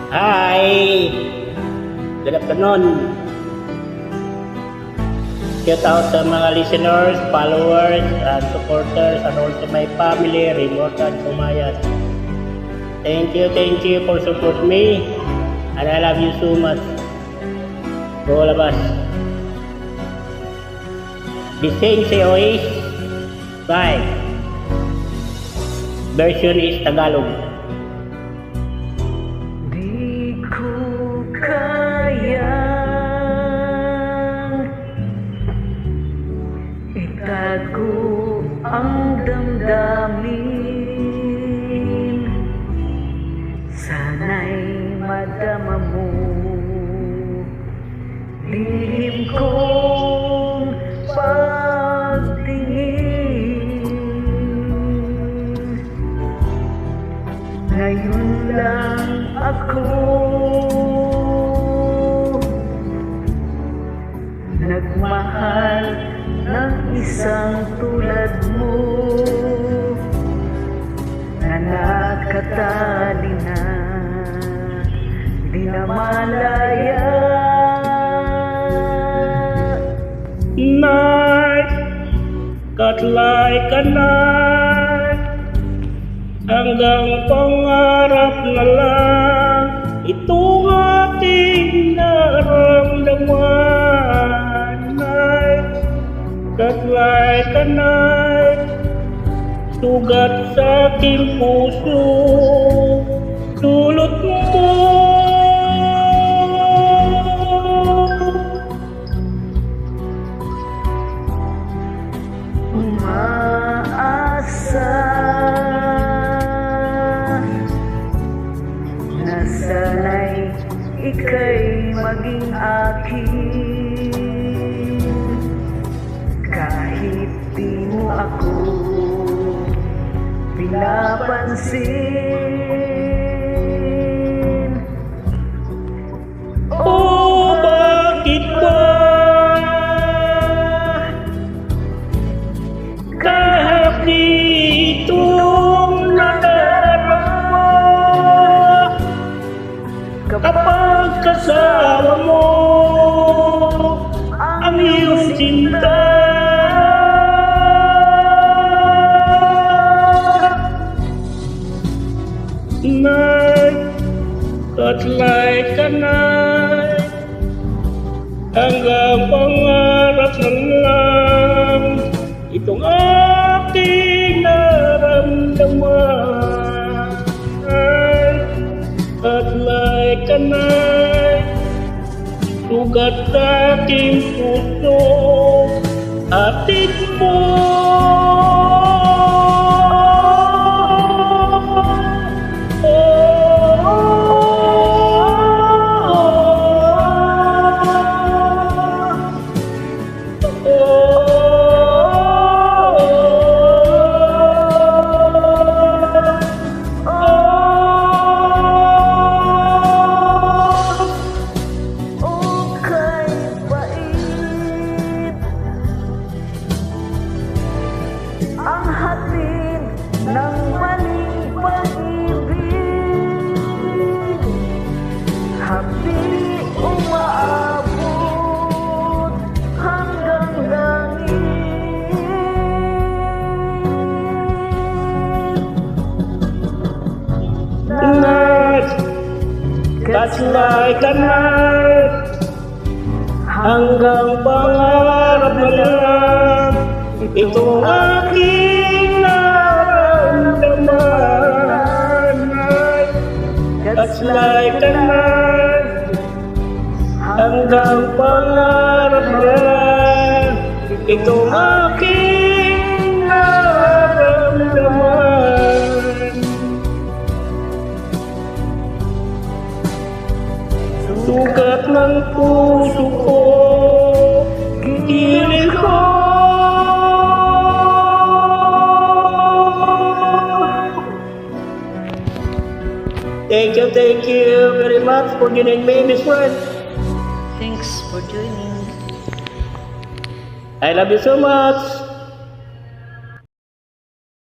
Hi! Good afternoon. Shout out sa mga listeners, followers, and supporters, and also my family, remote and Kumayan. Thank you for support me, and I love you so much. To all of us. The same say always, bye. Version is Tagalog. Di ko kayang itago ang damdamin. Sana'y madama mo lihim kong pagtingin. Ngayon lang ako nagmahal ng isang tulad mo na nakatali na di na malaya. Night, cut like a knife, hanggang pangarap na lang itong ating naramdaman. Night, cut like a knife, sugat sa aking puso, dulot mo. Umaasa na sana'y ika'y maging akin, kahit di mo ako pinapansin. Oh, bakit ba kahit ditong nadarama kapag kasama mo ang iyong cinta? Night, cut like a knife, hanggang pangarap na lang itong aking naramdaman. Night, cut like a knife, sugat sa aking puso, atin mo. Ang hatid ng maling pag-ibig, hapdi umaabot hanggang langit. Night, cut like a knife, hanggang pangarap na lang itong aking naramdaman. Night, cut like a knife, hanggang pangarap na lang itong aking naramdaman. Sugat ng puso ko, gilid ko. Thank you very much for joining me, Miss Friend. Thanks for joining. I love you so much.